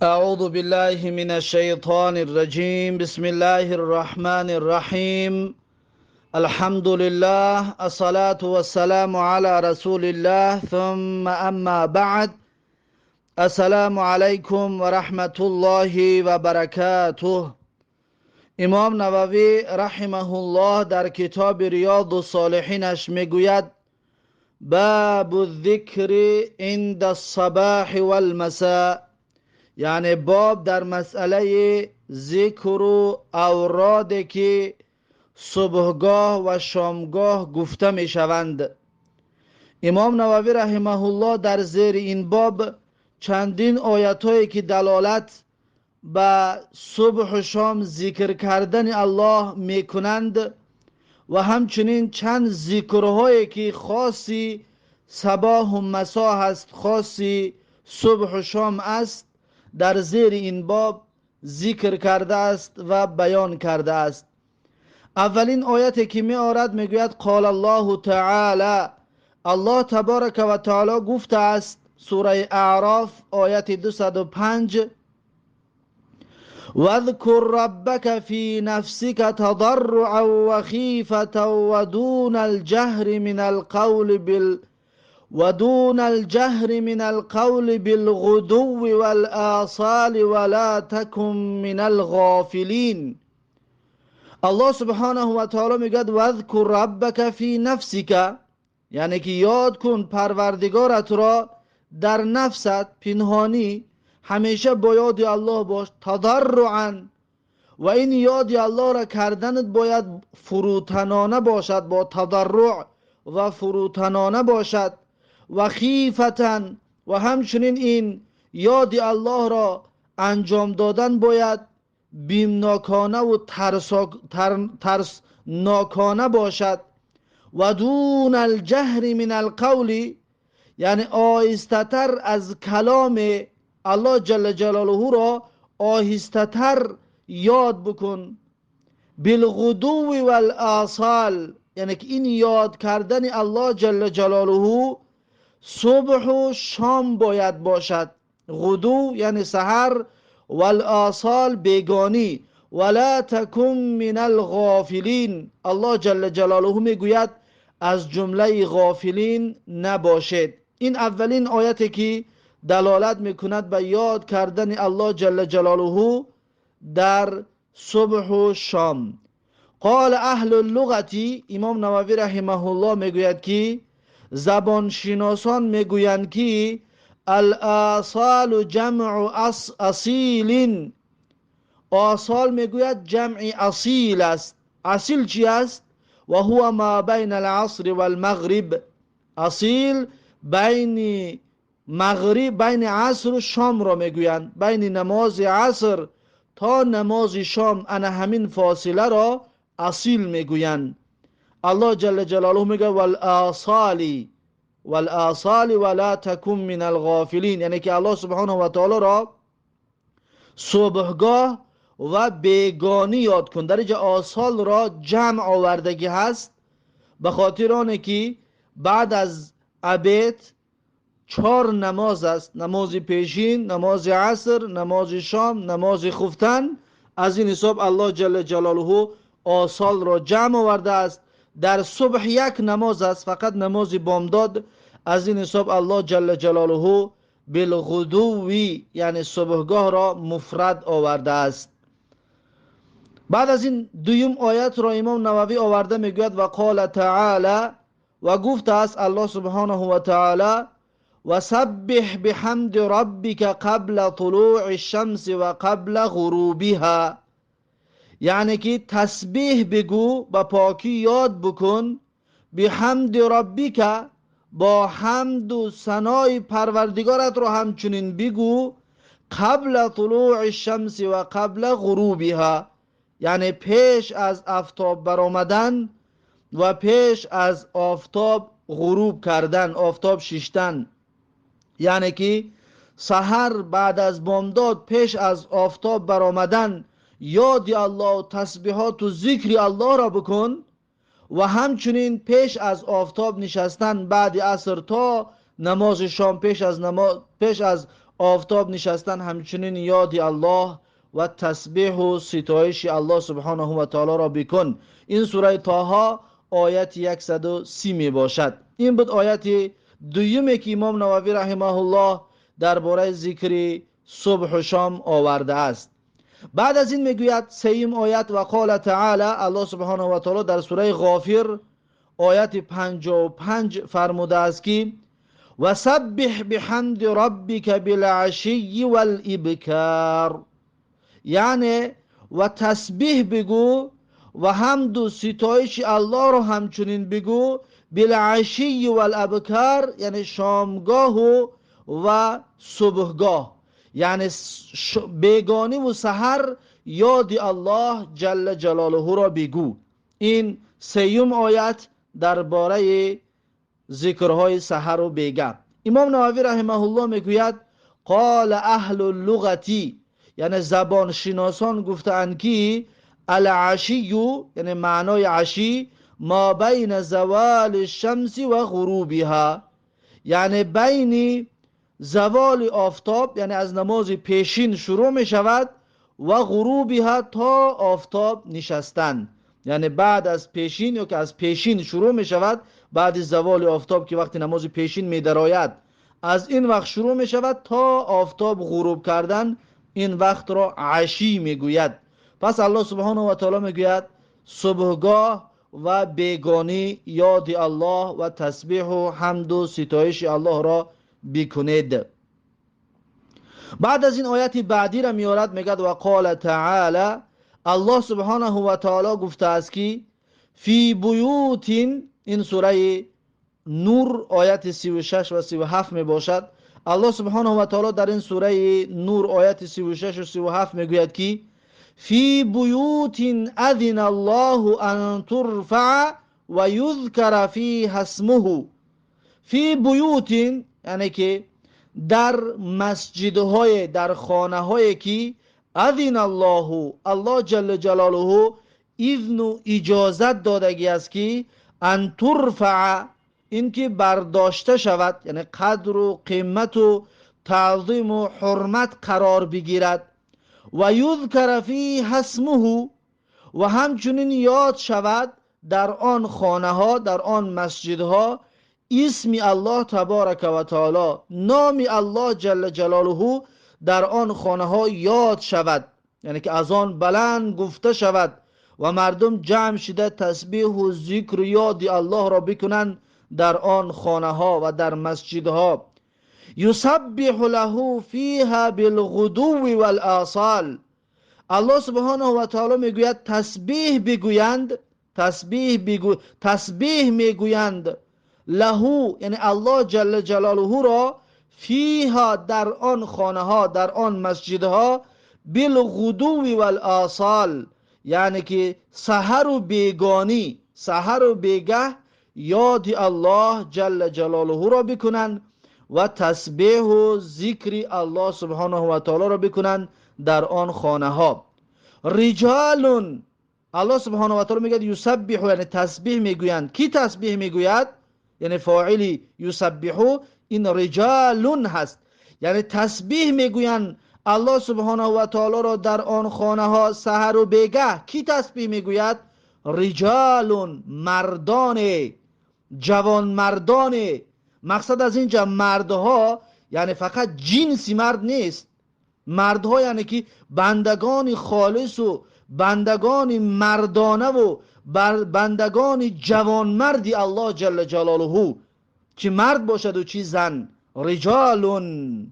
أعوذ بالله من الشيطان الرجيم. بسم الله الرحمن الرحيم. الحمد لله، الصلاة والسلام على رسول الله، ثم أما بعد. السلام عليكم ورحمة الله وبركاته. امام نووی رحمه الله در کتاب ریاض الصالحینش میگوید: باب الذکر عند الصباح والمساء، یعنی باب در مسئله ذکر و اورادی که صبحگاه و شامگاه گفته می شوند. امام نووی رحمه الله در زیر این باب چندین آیاتایی که دلالت به صبح و شام ذکر کردن الله می کنند و همچنین چند ذکرهایی که خاصی صباح و مسا هست، خاصی صبح و شام است، در زیر این باب ذکر کرده است و بیان کرده است. اولین آیتی که می آورد میگوید: قال الله تعالی، الله تبارک و تعالی گفته است، سوره اعراف آیت 205: واذكر ربك في نفسك تضرعا وخيفة ودون الجهر من القول بالغدو والآصال ولا تكن من الغافلين. الله سبحانه و تعالی میگوید: واذكر ربك في نفسك، یعنی که یاد کن پروردگارت را در نفست، پنهانی، همیشه با یاد الله باش. تضرعا، و این یاد الله را کردنت باید فروتنانه باشد، با تضرع و فروتنانه باشد. و خیفتن، و همچنین این یاد الله را انجام دادن باید بیمناکانه و ترسناکانه باشد. و دون الجهر من القول، یعنی آهسته‌تر از کلام الله جل جلاله را آهسته‌تر یاد بکن. بالغدو والآصال، یعنی که این یاد کردن الله جل جلاله صبح و شام باید باشد. غدو یعنی سحر، والآصال بیگانی. ولا تکن من الغافلین، الله جل جلاله میگوید از جمله غافلین نباشید. این اولین آیتی که دلالت میکند به یاد کردن الله جل جلاله در صبح و شام. قال اهل اللغتی، امام نووی رحمه الله میگوید که زبان شناسان میگویند که الآصال جمع اصیل، آصال میگوید جمع اصیل است. اصیل چی است؟ و هو ما بین العصر والمغرب، اصیل بین مغرب، بین عصر و شام را میگویند. بین نماز عصر تا نماز شام، انا همین فاصله را اصیل میگویند. الله جل جلاله میگه والآصال ولا تکن من الغافلین، یعنی که الله سبحانه و تعالی را صبحگاه و بیگانی یاد کن. در اینجا آصال را جمع آوردگی هست، به خاطر آنه که بعد از عبید 4 نماز است: نماز پیشین، نماز عصر، نماز شام، نماز خفتن. از این حساب الله جل جلاله آصال را جمع آورده است. در صبح 1 نماز است، فقط نماز بامداد. از این حساب الله جل جلاله بالغدوی، یعنی صبحگاه را مفرد آورده است. بعد از این دویم آیت را امام نووی آورده میگوید: و قال تعالی، و گفته است الله سبحانه و تعالی: و سبح بحمد ربک قبل طلوع الشمس و قبل غروبها، یعنی که تسبیح بگو، با پاکی یاد بکن، بحمد ربک، با حمد و ثنای پروردگارت رو همچنین بگو، قبل طلوع الشمس و قبل غروبها، یعنی پیش از آفتاب برآمدن و پیش از آفتاب غروب کردن، آفتاب شیشتن. یعنی که سحر بعد از بامداد پیش از آفتاب برآمدن یاد الله و تسبیحات و ذکر الله را بکن، و همچنین پیش از آفتاب نشستن بعد عصر تا نماز شام، پیش از آفتاب نشستن همچنین یاد الله و تسبیح و ستایش الله سبحانه و تعالی را بکن. این سوره طه آیت 130 می باشد. این بود آیت دویمی که امام نووی رحمه الله درباره ذکر صبح و شام آورده است. بعد از این میگوید سیم آیت و قال تعالی، الله سبحانه و تعالی در سوره غافر آیت 55 فرموده است که و سبح بحمد ربک بالعشی والابکار، یعنی و تسبیح بگو و حمد و ستایش الله رو همچنین بگو بالعشی والابکار، یعنی شامگاه و صبحگاه، یعنی بیگانی و سحر یاد الله جل جلاله را بگو. این سیوم آیت درباره ذکرهای سحر و بیگه. امام نووی رحمه الله میگوید قال اهل اللغتی، یعنی زبان شناسان گفتند که العشی، یعنی معنای عشی ما بین زوال الشمس و غروبها، یعنی بین زوال آفتاب، یعنی از نماز پیشین شروع می شود و غروبها تا آفتاب نشستن، یعنی بعد از پیشین یا که از پیشین شروع می شود بعد زوال آفتاب که وقتی نماز پیشین می درآید از این وقت شروع می شود تا آفتاب غروب کردن، این وقت را عشی می گوید. پس الله سبحانه و تعالی می گوید صبحگاه و بیگانی یاد الله و تسبیح و حمد و ستایش الله را بکنید. بعد از این آیت بعدی را میارد میگد و قال تعالی، الله سبحانه و تعالی گفته است که فی بیوت، این سوره نور آیت 36 و 37 می باشد. الله سبحانه و تعالی در این سوره نور آیت 36 و 37 میگوید که فی بیوت اذن الله ان ترفع و یذکر فیها اسمه. فی بیوت یعنی که در مسجدهای، در خانه هایی که اذن الله، الله جل جلاله اذن و اجازت دادگی است که ان ترفع، این که برداشته شود، یعنی قدر و قیمت و تعظیم و حرمت قرار بگیرد، و یذکر فیها اسمه، و همچنین یاد شود در آن خانه ها، در آن مسجدها اسم الله تبارک و تعالی، نام الله جل جلاله در آن خانه ها یاد شود، یعنی که از آن بلند گفته شود و مردم جمع شده تسبیح و ذکر و یاد الله را بکنند در آن خانه ها و در مسجدها. یسبح له فیها بالغدو والآصال، الله سبحانه و تعالی میگوید تسبیح بگویند، تسبیح میگویند له، یعنی الله جل جلاله را، فیها در آن خانه ها، در آن مسجدها، بالغدو والآصال، یعنی که سحر و بیگانی، سحر و بیگه یاد الله جل جلاله را بکنند و تسبیح و ذکر الله سبحانه و تعالی را بکنند در آن خانه ها. رجال، الله سبحانه و تعالی میگه یسبح، یعنی تسبیح میگویند. کی تسبیح میگوید؟ یعنی فاعلی یسبحو این رجال هست، یعنی تسبیح میگویند الله سبحانه و تعالی را در آن خانه ها سحر و بیگه. کی تسبیح میگوید؟ رجال، مردان، جوان مردان. مقصد از اینجا مردها یعنی فقط جنسی مرد نیست، مردها یعنی که بندگان خالص و بندگان مردانه و بندگان جوان مردی الله جل جلاله، چه مرد باشد و چه زن. رجالون،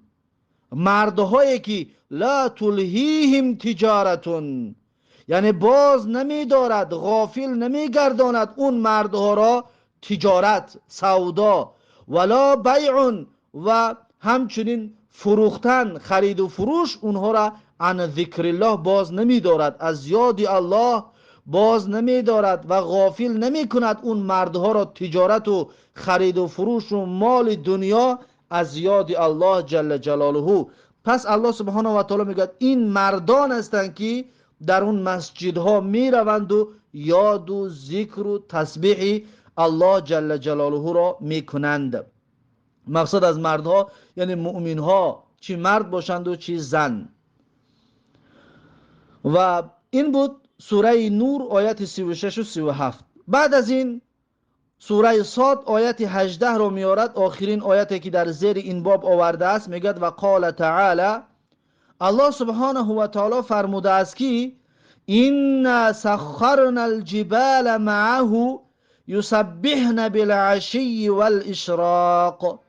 مردهایی که لا تلهیهم تجارتون، یعنی باز نمی دارد، غافل نمی گرداند اون مردها را تجارت، سودا، ولا بیع، و همچنین فروختن، خرید و فروش اونها را عن ذکر الله باز نمی دارد، از یاد الله باز نمی دارد و غافل نمی کند اون مردها را تجارت و خرید و فروش و مال دنیا از یاد الله جل جلاله. پس الله سبحانه و تعالی میگه این مردان هستند که در اون مسجدها می روند و یاد و ذکر و تسبیح الله جل جلاله را می کنند. مقصد از مردها یعنی مؤمنها چی مرد باشند و چی زن. و این بود سوره نور آیت 36 و 37. بعد از این سوره صاد آیت 18 رو میارد، آخرین آیتی که در زیر این باب آورده است. میگد و قال تعالی، الله سبحانه و تعالی فرموده است که این سخرنا الجبال معه یسبحن بالعشی والاشراق.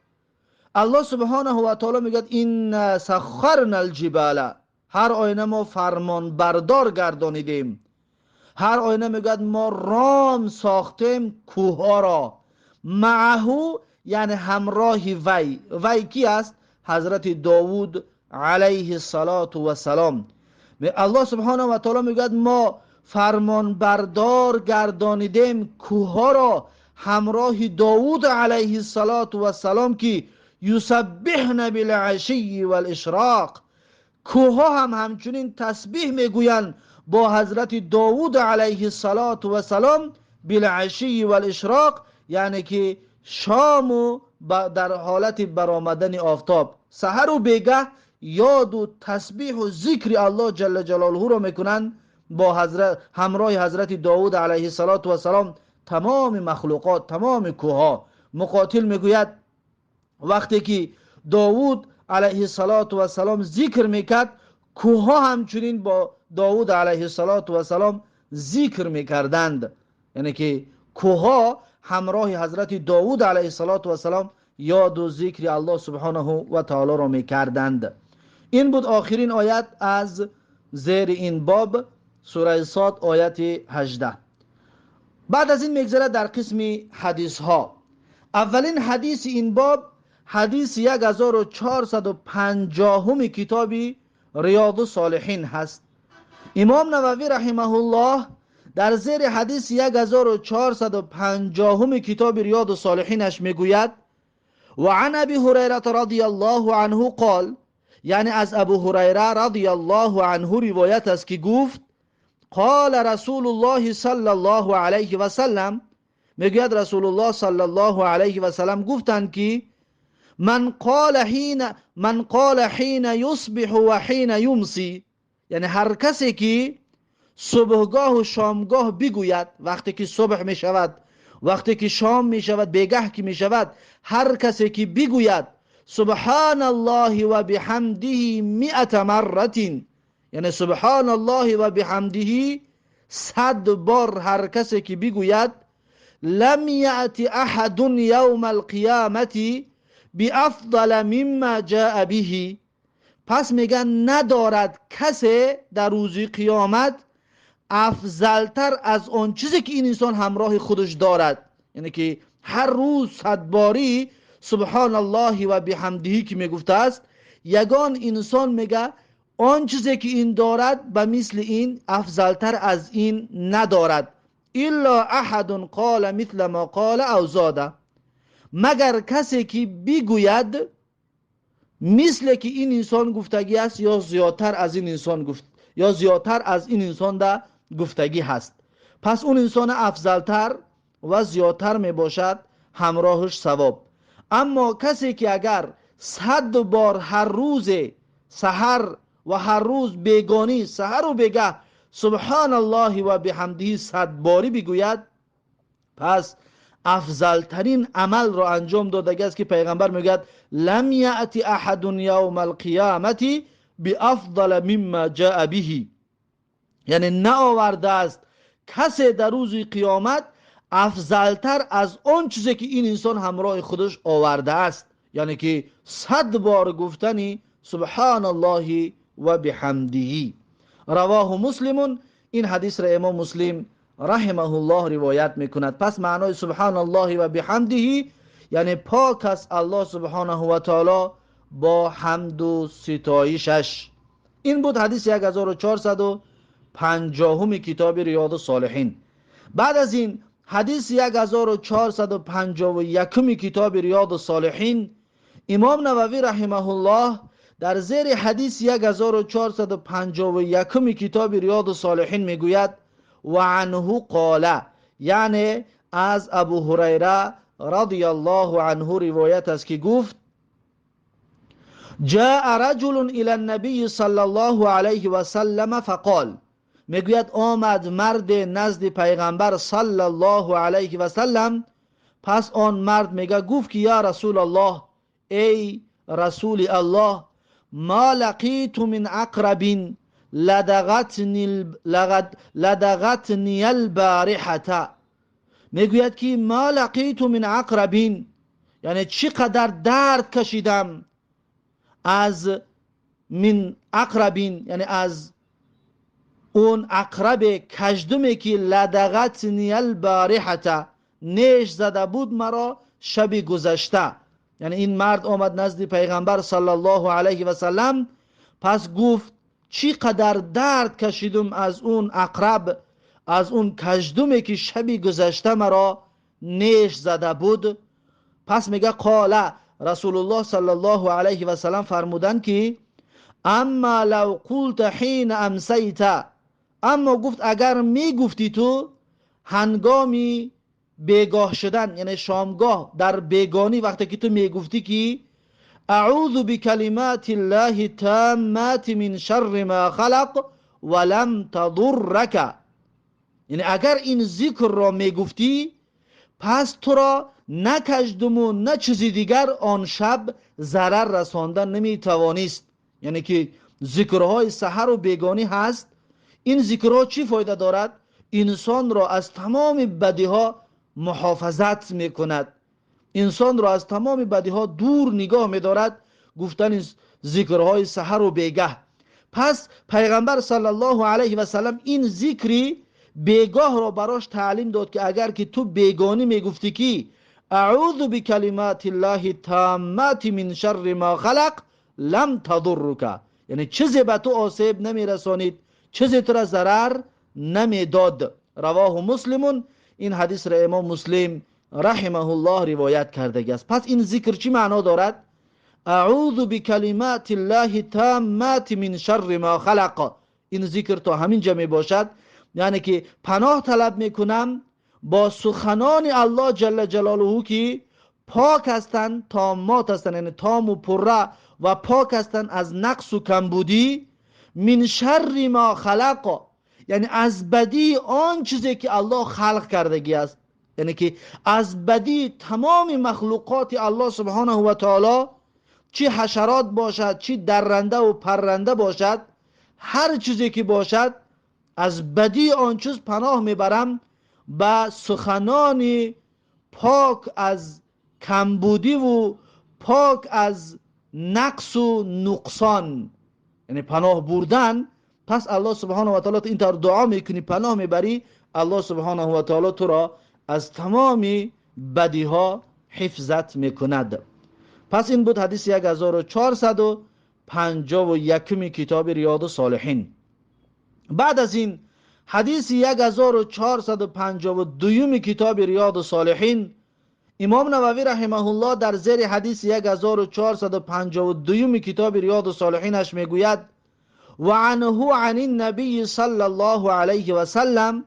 الله سبحانه و تعالی میگه این سخرنا الجبال، هر آینه ما فرمان بردار گردانیدیم. هر آینه میگه ما رام ساختیم کوه ها را. معه یعنی همراه وی. وی کی است؟ حضرت داوود علیه السلام. الله سبحانه و تعالی میگه ما فرمان بردار گردانیدیم کوه ها را همراه داوود علیه السلام که یسبحن بالعشی والاشراق. کوه ها هم همچنین تسبیح میگویند با حضرت داوود علیه السلام بالعشی والاشراق، یعنی که شام و در حالت برآمدن آفتاب، سحر و بیگه یاد و تسبیح و ذکر الله جل جلاله را میکنند با همراه حضرت داوود علیه السلام تمام مخلوقات، تمام کوه ها. مقاتل میگوید وقتی که داوود علیه السلام ذکر میکرد، کوه ها همچنین با داوود علیه السلام ذکر میکردند، یعنی که کوه ها همراه حضرت داوود علیه السلام یاد و ذکر الله سبحانه و تعالی را میکردند. این بود آخرین آیت از زیر این باب سوره صاد آیت 18. بعد از این میگذره در قسم حدیث ها. اولین حدیث این باب حدیث 1450 کتاب ریاض الصالحین هست. امام نووی رحمه الله در زیر حدیث 1450 کتاب ریاض الصالحینش میگوید و عن ابی هریره رضی الله عنه قال، یعنی از ابو هریره رضی الله عنه روایت است که گفت قال رسول الله صلی الله علیه و سلم، میگوید رسول الله صلی الله علیه و سلم گفتند که من قال حین یصبح و حین یمسی، یعنی هر کسی که صبحگاه و شامگاه بگوید، وقتی که صبح می شود، وقتی که شام می شود، بیگه که می شود، هر کسی که بگوید سبحان الله و بحمده 100 مرة، یعنی سبحان الله و بحمده 100 بار هر کسی که بگوید، لم یأت احد یوم القیامة بافضل مما جاء به، پس میگن ندارد کسی در روز قیامت افضلتر از اون چیزی که این انسان همراه خودش دارد. یعنی که هر روز 100 باری سبحان الله و بحمده که میگفته است، یگان انسان میگه آن چیزی که این دارد به مثل این افضلتر از این ندارد. الا احد قال مثل ما قال او زاده، مگر کسی که بگوید مثل که این انسان گفتگی است یا زیادتر از این انسان گفت، یا زیادتر از این انسان ده گفتگی هست، پس اون انسان افضلتر و زیادتر می باشد همراهش ثواب. اما کسی که اگر 100 بار هر روز سحر و هر روز بیگانی سحر و بیگه سبحان الله و بحمده 100 باری بگوید، پس افضلترین عمل را انجام داده است که پیغمبر میگه لم یأتی احد یوم القیامة بافضل مما جاء به، یعنی نآورده است کسی در روز قیامت افضلتر از اون چیزی که این انسان همراه خودش آورده است. یعنی که 100 بار گفتنی سبحان الله و بحمده. رواه مسلم، این حدیث را امام مسلم رحمه الله روایت میکند. پس معنای سبحان الله و بحمده یعنی پاک است الله سبحانه و تعالی با حمد و ستایشش. این بود حدیث 1450 کتاب ریاض الصالحین. بعد از این حدیث 1451 کتاب ریاض الصالحین، امام نووی رحمه الله در زیر حدیث 1451 کتاب ریاض الصالحین میگوید و عنه قال، یعنی از ابو هریره رضی الله عنه روایت است که گفت جاء رجل الى النبی صلی الله علیه و سلم فقال، میگوید آمد مرد نزد پیغمبر صلی الله علیه و سلم. پس آن مرد میگه گفت که یا رسول الله، ای رسول الله، ما لقیت من عقرب لدغتنی البارحه. میگوید که ما لقیت من عقرب، یعنی چقدر درد کشیدم از من عقرب، یعنی از اون عقرب کژدمی که لدغتنی البارحه، نیش زده بود مرا شب گذشته. یعنی این مرد آمد نزد پیغمبر صلی الله علیه و سلم، پس گفت چقدر درد کشیدم از اون عقرب، از اون کژدمی که شب گذشته مرا نیش زده بود. پس میگه قال رسول الله صلی الله علیه و سلم فرمودن که اما لو قلت حین امسیت، اما گفت اگر میگفتی تو هنگامی بیگاه شدن، یعنی شامگاه در بیگانی، وقتی که تو میگفتی که اعوذ بکلمات الله التامات من شر ما خلق ولم تضرک، یعنی اگر این ذکر را میگفتی پس تو را نه کژدم و نه چیزی دیگر آن شب ضرر رساندن نمیتوانست. یعنی که ذکرهای سحر و بیگانی هست. این ذکرها چی فایده دارد؟ انسان را از تمام بدیها محافظت میکند، انسان را از تمام بدیها دور نگاه میدارد گفتن ذکرهای سحر و بیگاه. پس پیغمبر صلی الله علیه و سلم این ذکری بیگاه را براش تعلیم داد که اگر که تو بیگانی میگفتی که اعوذ بکلمات الله التامات من شر ما خلق لم تضرک، یعنی چیزی به تو آسیب نمیرسانید، چیزی تو را ضرر نمیداد. رواه مسلمون، این حدیث را امام مسلم رحمه الله روایت کرده است. پس این ذکر چی معنا دارد؟ اعوذ بکلمات الله التامات من شر ما خلق. این ذکر تا همین جا می باشد، یعنی که پناه طلب میکنم با سخنان الله جل جلاله که پاک هستند، تامات هستند، یعنی تام و پره و پاک هستند از نقص و کمبودی. من شر ما خلق، یعنی از بدی آن چیزی که الله خلق کردگی است، یعنی که از بدی تمام مخلوقات الله سبحانه و تعالی، چی حشرات باشد، چی درنده و پرنده باشد، هر چیزی که باشد، از بدی آن چیز پناه میبرم با سخنان پاک از کمبودی و پاک از نقص و نقصان، یعنی پناه بردن. پس الله سبحانه و تعالی این طور دعا میکنی، پناه میبری، الله سبحانه و تعالی تو را از تمام بدی ها حفظت میکند. پس این بود حدیث 1451 کتاب ریاض الصالحین. بعد از این حدیث 1452 کتاب ریاض الصالحین، امام نووی رحمه الله در زیر حدیث 1452 کتاب ریاض الصالحینش میگوید و عنه عن النبی صلی الله علیه و سلم،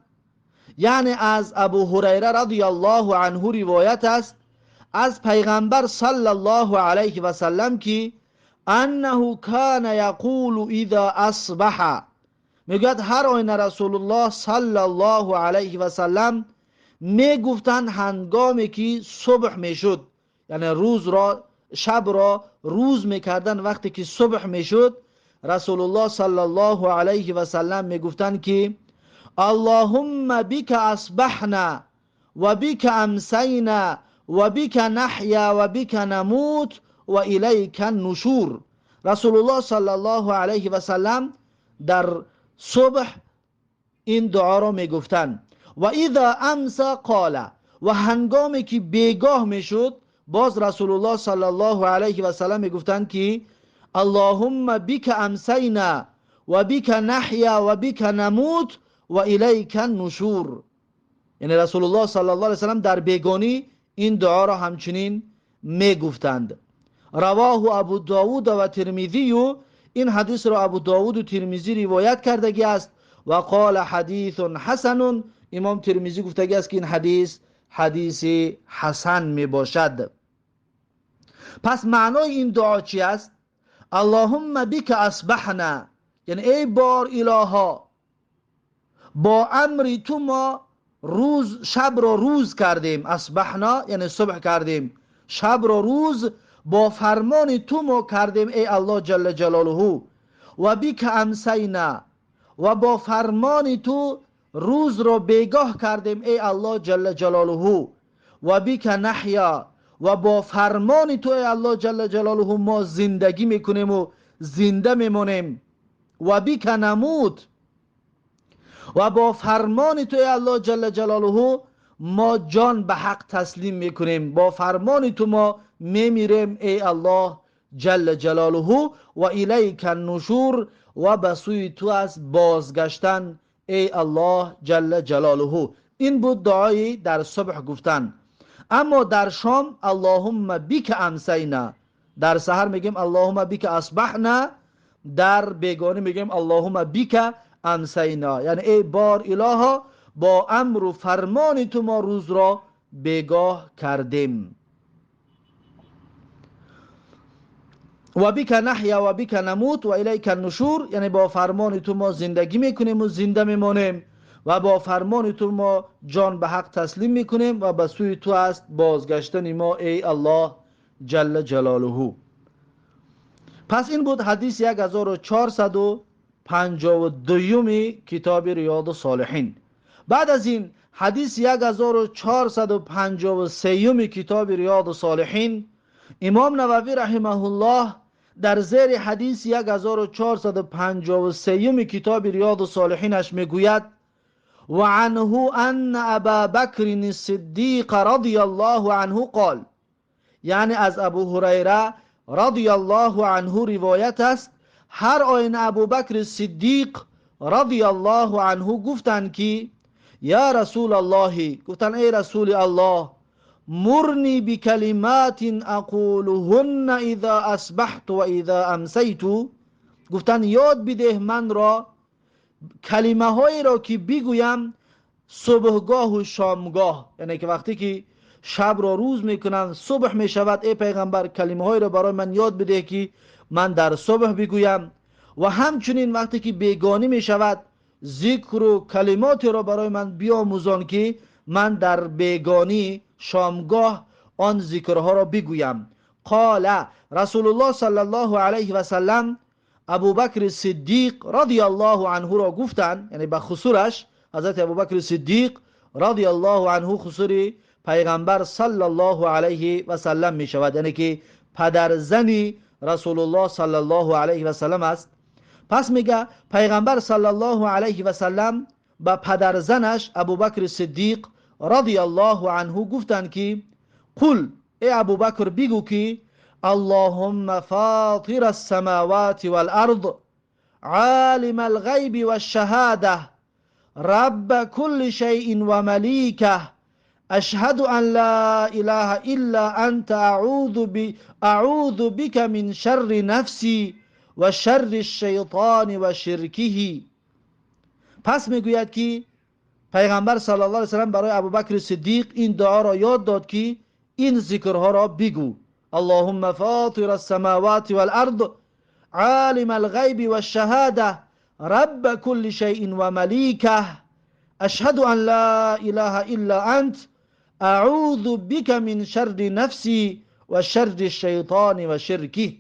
یعنی از ابو هریره رضی الله عنه روایت است از پیغمبر صلی الله علیه و سلم که انه کان یقول اذا اصبح، میگوید هر آینه رسول الله صلی الله علیه و سلم میگفتند هنگامی که صبح میشد، یعنی روز را شب را روز میکردن، وقتی که صبح میشد رسول الله صلی الله علیه و سلم میگفتند که اللهم بك اصبحنا و بك امسینا و بك نحیا و بك نموت و الیک النشور. رسول الله صلی الله علیه و سلم در صبح این دعا را میگفتند و اذا امسا قال، و هنگامی که بیگاه میشد باز رسول الله صلی الله علیه و سلم میگفتند که اللهم بك امسینا و بك نحیا و بك نموت و الیک النشور. یعنی رسول الله صلی الله علیه و سلم در بیگانی این دعا را همچنین میگفتند. رواه ابو داود و ترمذی، و این حدیث را ابو داود و ترمذی روایت کردگی است. و قال حدیث حسن، امام ترمذی گفتگی است که این حدیث حسن می باشد. پس معنای این دعا چی است؟ اللهم بک اصبحنا، یعنی ای بار الها با امر تو ما روز شب را روز کردیم. اصبحنا یعنی صبح کردیم، شب را روز با فرمان تو ما کردیم ای الله جل جلاله. و بیک امسینا، و با فرمان تو روز را بیگاه کردیم ای الله جل جلاله. و بیک نحیا، و با فرمان تو ای الله جل جلاله ما زندگی میکنیم و زنده میمونیم. و بیک نموت، و با فرمان تو ای الله جل جلاله ما جان به حق تسلیم میکنیم، با فرمان تو ما میمیریم ای الله جل جلاله. و الیک النشور، و به سوی تو است بازگشتن ای الله جل جلاله. این بود دعای در صبح گفتن. اما در شام اللهم بیک امسینا، در سحر میگیم اللهم بیک اصبحنا، در بیگانه میگیم اللهم بیک امسینا، یعنی ای بار الها با امر و فرمان تو ما روز را بیگاه کردیم. و بیک نحیا و بیک نموت و الیک النشور، یعنی با فرمان تو ما زندگی میکنیم و زنده میمانیم، و با فرمان تو ما جان به حق تسلیم میکنیم و به سوی تو است بازگشتن ما ای الله جل جلاله. پس این بود حدیث 1452 کتاب ریاض الصالحین. بعد از این حدیث 1453 کتاب ریاض الصالحین، امام نووی رحمه الله در زیر حدیث 1453 کتاب ریاض الصالحینش میگوید و عنه ان ابا بکر الصدیق رضی الله عنه قال، یعنی از ابو هریره رضی الله عنه روایت است، هر آین ابو بکر صدیق رضی الله عنه گفتند که یا رسول الله، گفتن ای رسول الله، مرنی بکلمات اقولهن اذا اصبحت و اذا امسیت، گفتن یاد بده من را کلمه هایی را که بگویم صبحگاه و شامگاه، یعنی که وقتی که شب را روز میکنن صبح میشود، ای پیغمبر کلمه های را برای من یاد بده که من در صبح بگویم، و همچنین وقتی که بیگانی میشود ذکر و کلمات را برای من بیاموزان که من در بیگانی شامگاه آن ذکرها را بگویم. قال رسول الله صلی الله علیه و سلم، ابو بکر صدیق رضی الله عنه را گفتن، یعنی به خصوصش حضرت ابو بکر صدیق رضی الله عنه خصوصی پیغمبر صلی الله علیه و سلم می شود، یعنی که پدر زنی رسول الله صلی الله علیه و سلم است. پس میگه پیغمبر صلی الله علیه و سلم با پدر زنش ابو بکر صدیق رضی الله عنه گفتند که قل، ای ابو بکر بگو که اللهم فاطر السماوات والارض عالم الغیب والشهاده رب كل شيء ومليكه اشهد ان لا اله الا انت اعوذ بك من شر نفسي و شر الشیطان و شرکه. پس میگوید که پیغمبر صلی الله علیه و سلم برای ابوبکر صدیق این دعا را یاد داد که این ذکرها را بگو: اللهم فاطر السماوات والارض عالم الغیب والشهاده رب كل شيء ومليكه اشهد ان لا اله الا انت اعوذ بك من شر نفسي و شر الشیطان و شرکه.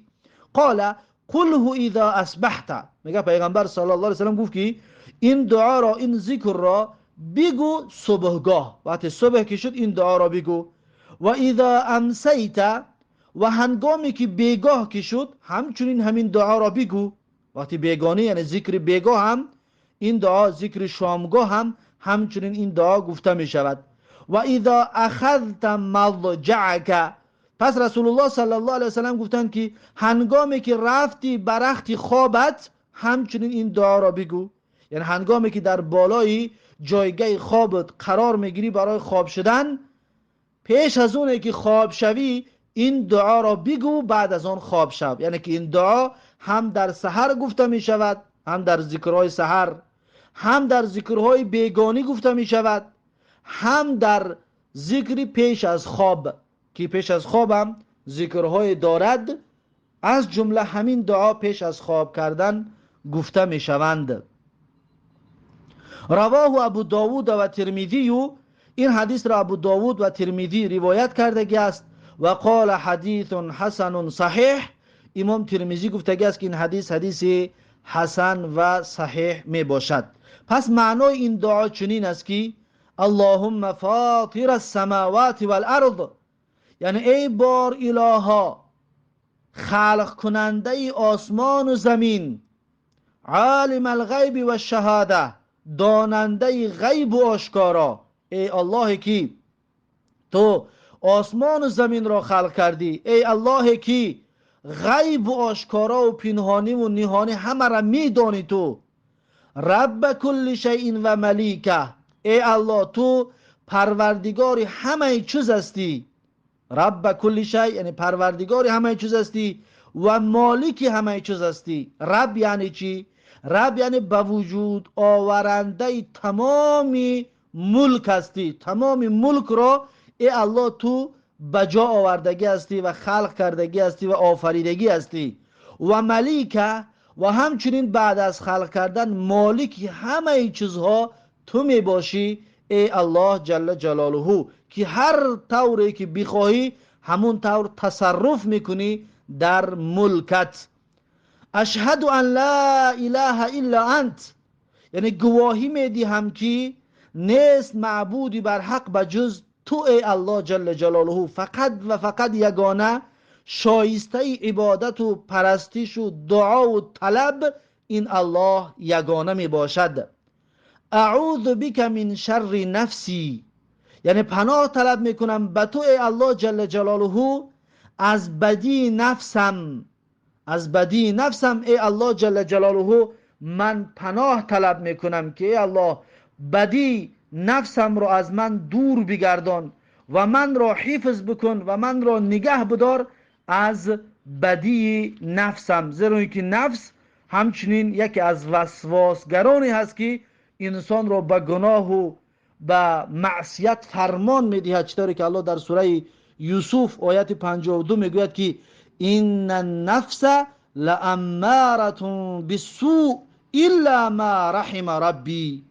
قال قله اذا اصبحت، میگه پیغمبر صلی الله علیه و سلم گفت که این دعا را، این ذکر را بگو صبحگاه، وقتی صبح که شد این دعا را بگو. و اذا امسیت، و هنگامی که بیگاه که شد همچنین همین دعا را بگو. وقتی بیگانه یعنی ذکر بیگاه هم این دعا، ذکر شامگاه هم همچنین این دعا گفته می شود. و اذا اخذت مضجعک، پس رسول الله صلی الله علیه و سلم گفتند که هنگامی که رفتی برخت خوابت همچنین این دعا را بگو. یعنی هنگامی که در بالای جایگاه خوابت قرار میگیری برای خواب شدن، پیش از اونه که خواب شوی این دعا را بگو، بعد از آن خواب شو. یعنی که این دعا هم در سحر گفته می شود، هم در ذکرهای سحر، هم در ذکرهای بیگانی گفته می شود، هم در ذکر پیش از خواب، که پیش از خواب هم ذکرهای دارد از جمله همین دعا پیش از خواب کردن گفته می شوند. رواه ابو داود و ترمذی، این حدیث را ابو داود و ترمذی روایت کرده است. و قال حدیث حسن صحیح، امام ترمذی گفته است که این حدیث حسن و صحیح می باشد. پس معنای این دعا چنین است که اللهم فاطر السماوات والارض، یعنی ای بار الها خلق کننده آسمان و زمین، عالم الغیب و الشهاده، داننده غیب و آشکارا، ای الله که تو آسمان و زمین را خلق کردی، ای الله که غیب و آشکارا و پنهانی و نهانی همه را میدانی، تو رب کل شیء و ملیکه، ای الله تو پروردگار همه چیز هستی. رب کل شیء یعنی پروردگار همه چیز هستی و مالک همه چیز هستی. رب یعنی چی؟ رب یعنی به وجود آورنده تمام ملک هستی. تمام ملک را ای الله تو بجا آوردگی هستی و خلق کردگی هستی و آفریدگی هستی. و ملیکه، و همچنین بعد از خلق کردن مالک همه چیزها تو می باشی، ای الله جل جلاله، که هر طوری که بخواهی همون طور تصرف میکنی در ملکت. اشهد ان لا اله الا انت، یعنی گواهی میدی هم که نیست معبودی بر حق بجز تو، ای الله جل جلاله، فقط و فقط یگانه شایسته عبادت و پرستش و دعا و طلب این الله یگانه می باشد. اعوذ بک من شر نفسی، یعنی پناه طلب میکنم به تو ای الله جل جلاله از بدی نفسم. از بدی نفسم ای الله جل جلاله من پناه طلب میکنم که ای الله بدی نفسم رو از من دور بگردان و من را حفظ بکن و من را نگه بدار از بدی نفسم. زیرا که نفس همچنین یکی از وسواسگرانی هست که انسان را به گناه و به معصیت فرمان میدهد، چطوری که الله در سوره یوسف آیت 52 میگوید که این النفس لاماره بالسوء الا ما رحم ربی.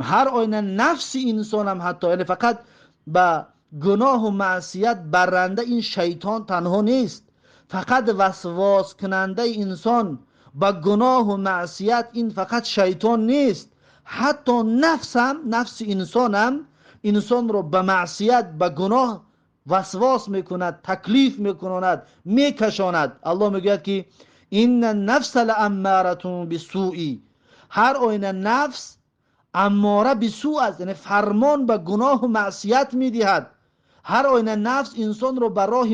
هر آینه نفس انسان هم حتی یعنی فقط به گناه و معصیت برنده این شیطان تنها نیست، فقط وسواس کننده انسان به گناه و معصیت این فقط شیطان نیست، حتی نفس انسان هم انسان رو به معصیت به گناه وسواس میکند، تکلیف میکند، میکشاند. الله میگوید که این النفس لاماره بالسوء، هر آینه نفس اماره بسوء است، یعنی فرمان به گناه و معصیت میدهد. هر آینه نفس انسان رو به راه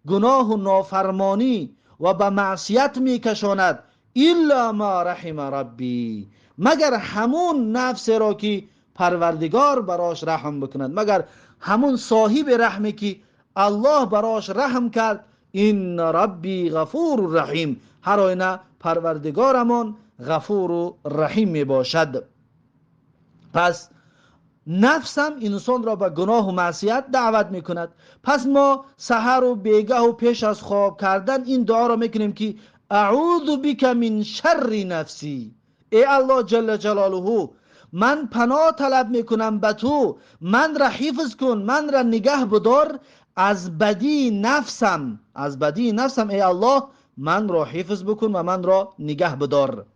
گناه و نافرمانی و به معصیت میکشاند. الا ما رحم ربی، مگر همون نفس را که پروردگار براش رحم بکند، مگر همون صاحب رحمی که الله براش رحم کرد. این ربی غفور رحیم، هر آینه پروردگارمان غفور و رحیم می باشد. پس نفسم انسان را به گناه و معصیت دعوت میکند. پس ما سحر و بیگه و پیش از خواب کردن این دعا را میکنیم که اعوذ بک من شر نفسی، ای الله جل جلاله من پناه طلب میکنم به تو، من را حفظ کن، من را نگه بدار از بدی نفسم. از بدی نفسم ای الله من را حفظ بکن و من را نگه بدار.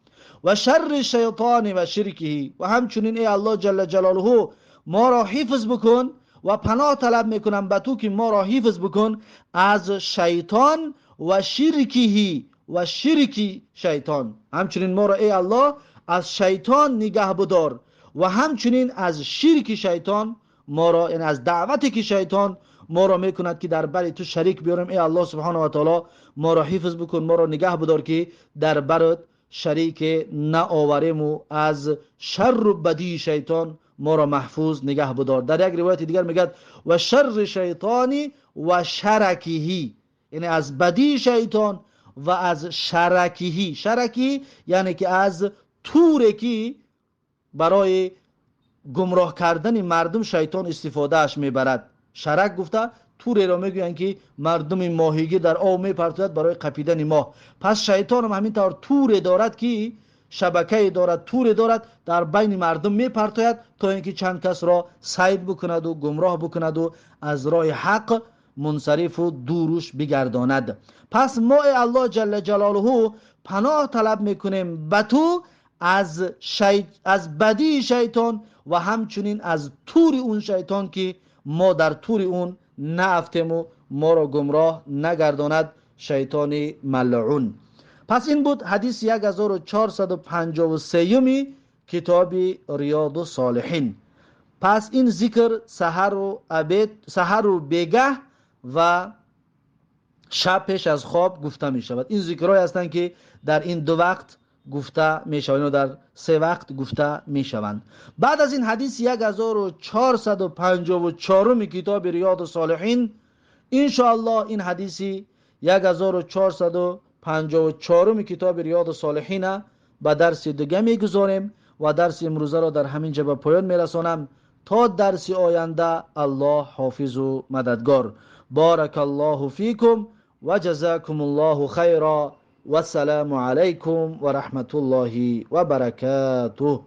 و شر شیطان و شرکه، و همچنین ای الله جل جلاله ما را حفظ بکن و پناه طلب میکنم به تو که ما را حفظ بکن از شیطان و شرکه و شرک شیطان. همچنین ما را ای الله از شیطان نگه بدار و همچنین از شرک شیطان ما را، یعنی از دعوتی که شیطان ما را میکند که در بر تو شریک بیاریم، ای الله سبحانه و تعالی ما را حفظ بکن، ما را نگه بدار که در برت شریک نآوریم و از شر و بدی شیطان ما را محفوظ نگه بدار. در یک روایت دیگر میگه و شر شیطانی و شرکه، یعنی از بدی شیطان و از شرکه. شرکی یعنی که از توری که برای گمراه کردن مردم شیطان استفاده اش میبرد. شرک گفته توری را میگویند که مردم ماهیگی در آب میپرتوید برای قپیدن ماه. پس شیطان هم همین طور توری دارد که شبکه دارد، توری دارد، در بین مردم میپرتوید تا اینکه چند کس را سید بکند و گمراه بکند و از راه حق منصرف و دوروش بگرداند. پس ما الله جل جلاله پناه طلب میکنیم به تو از بدی شیطان و همچنین از تور اون شیطان که ما در تور اون نافتیم و ما را گمراه نگرداند شیطان ملعون. پس این بود حدیث 1453 کتاب ریاض الصالحین. پس این ذکر سحر و بیگه و شب پیش از خواب گفته می شود. این ذکرهایی هستند که در این دو وقت گفته می شوند و در سه وقت گفته می شوند. بعد از این حدیث 1454 کتاب ریاض الصالحین، ان شاء الله این حدیث 1454 کتاب ریاض الصالحین به درس دیگه میگذاریم و درس امروزه را در همین جا به پایان میرسانم تا درس آینده. الله حافظ و مددگار. بارک الله فیکم و جزاکم الله خیرا و السلام علیکم و رحمت الله و برکاته.